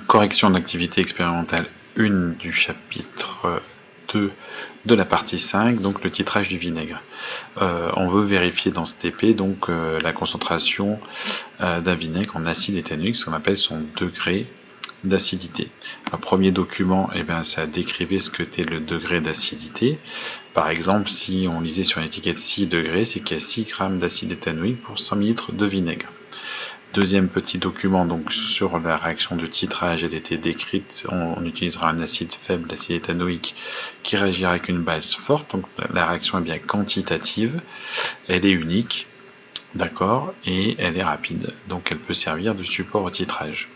Correction d'activité expérimentale 1 du chapitre 2 de la partie 5, donc le titrage du vinaigre. On veut vérifier dans ce TP donc la concentration d'un vinaigre en acide éthanolique, ce qu'on appelle son degré d'acidité. Le premier document, ça décrivait ce que était le degré d'acidité. Par exemple, si on lisait sur l'étiquette 6 degrés, c'est qu'il y a 6 grammes d'acide éthanoïque pour 100 ml de vinaigre. Deuxième petit document, donc sur la réaction de titrage, elle était décrite, on utilisera un acide faible, l'acide éthanoïque, qui réagira avec une base forte, donc la réaction est bien quantitative, elle est unique, d'accord, et elle est rapide, donc elle peut servir de support au titrage.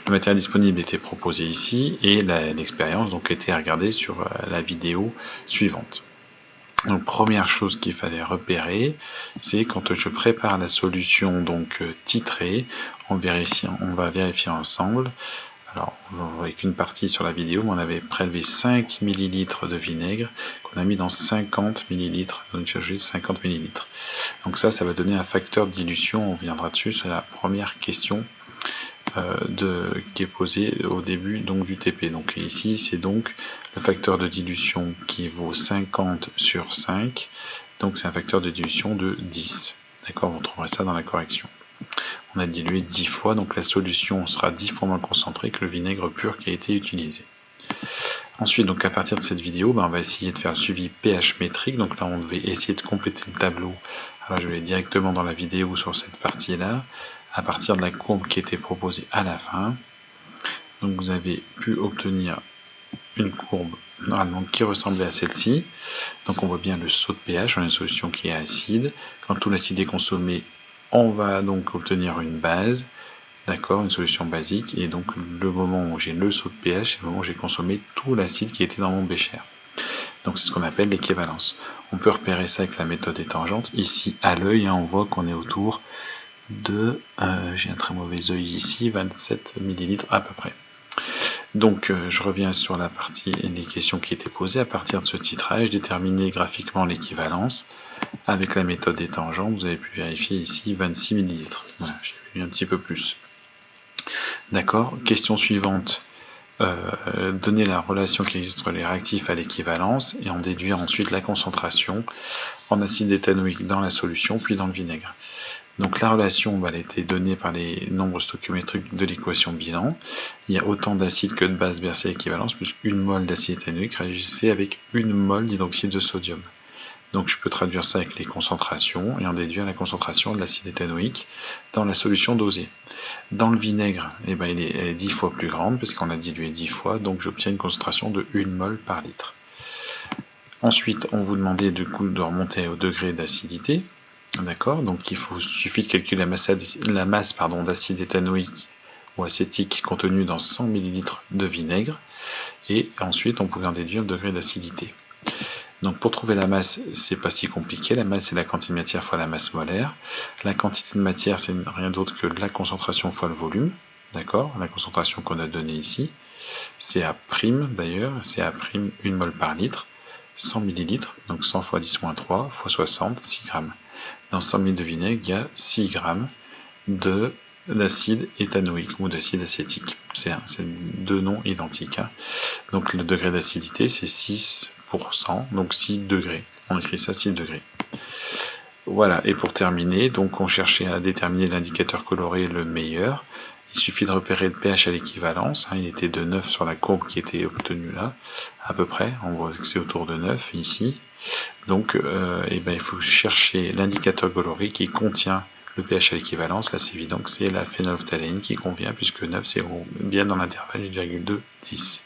Le matériel disponible était proposé ici, et l'expérience donc était regardée sur la vidéo suivante. Donc première chose qu'il fallait repérer, c'est quand je prépare la solution donc titrée, on va vérifier ensemble. Alors on voit qu'une partie sur la vidéo, mais on avait prélevé 5 ml de vinaigre qu'on a mis dans 50 ml, donc j'ai 50 ml. Donc ça va donner un facteur de dilution, on reviendra dessus, c'est la première question qui est posé au début donc, du TP. Donc ici c'est donc le facteur de dilution qui vaut 50 sur 5, donc c'est un facteur de dilution de 10. D'accord, vous trouverez ça dans la correction. On a dilué 10 fois, donc la solution sera 10 fois moins concentrée que le vinaigre pur qui a été utilisé. Ensuite, donc à partir de cette vidéo, on va essayer de faire le suivi pH métrique. Donc là, on devait essayer de compléter le tableau. Alors je vais directement dans la vidéo sur cette partie-là, à partir de la courbe qui était proposée à la fin. Donc vous avez pu obtenir une courbe normalement qui ressemblait à celle-ci. Donc on voit bien le saut de pH, on a une solution qui est acide. Quand tout l'acide est consommé, on va donc obtenir une base. D'accord, une solution basique, et donc le moment où j'ai le saut de pH, c'est le moment où j'ai consommé tout l'acide qui était dans mon bécher. Donc c'est ce qu'on appelle l'équivalence. On peut repérer ça avec la méthode des tangentes. Ici, à l'œil, on voit qu'on est autour de, j'ai un très mauvais œil ici, 27 ml à peu près. Donc je reviens sur la partie des questions qui étaient posées. À partir de ce titrage, déterminer graphiquement l'équivalence. Avec la méthode des tangentes, vous avez pu vérifier ici 26 ml. Voilà, j'ai vu un petit peu plus. D'accord. Question suivante. Donner la relation qui existe entre les réactifs à l'équivalence et en déduire ensuite la concentration en acide éthanoïque dans la solution puis dans le vinaigre. Donc la relation elle a été donnée par les nombres stoichiométriques de l'équation bilan. Il y a autant d'acide que de base versée à l'équivalence, plus une mole d'acide éthanoïque réagissait avec une mole d'hydroxyde de sodium. Donc je peux traduire ça avec les concentrations et en déduire la concentration de l'acide éthanoïque dans la solution dosée. Dans le vinaigre, elle est 10 fois plus grande parce qu'on a dilué 10 fois, donc j'obtiens une concentration de 1 mol par litre. Ensuite, on vous demandait du coup de remonter au degré d'acidité. D'accord, donc suffit de calculer la masse d'acide éthanoïque ou acétique contenu dans 100 ml de vinaigre, et ensuite on pouvait en déduire le degré d'acidité. Donc pour trouver la masse, c'est pas si compliqué. La masse, c'est la quantité de matière fois la masse molaire. La quantité de matière, c'est rien d'autre que la concentration fois le volume. D'accord, la concentration qu'on a donnée ici. CA' d'ailleurs, CA' 1 mol par litre. 100 ml, donc 100 fois 10-3 fois 60, 6 grammes. Dans 100 ml de vinaigre, il y a 6 grammes d'acide éthanoïque ou d'acide acétique. C'est deux noms identiques. Donc le degré d'acidité, c'est 6%, donc 6 degrés. On écrit ça 6 degrés. Voilà, et pour terminer, donc on cherchait à déterminer l'indicateur coloré le meilleur. Il suffit de repérer le pH à l'équivalence. Il était de 9 sur la courbe qui était obtenue là, à peu près. On voit que c'est autour de 9 ici. Donc il faut chercher l'indicateur coloré qui contient le pH à l'équivalence. Là c'est évident que c'est la phénylphtaléine qui convient, puisque 9 c'est bien dans l'intervalle 1,2-10.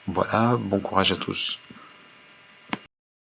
Voilà, bon courage à tous.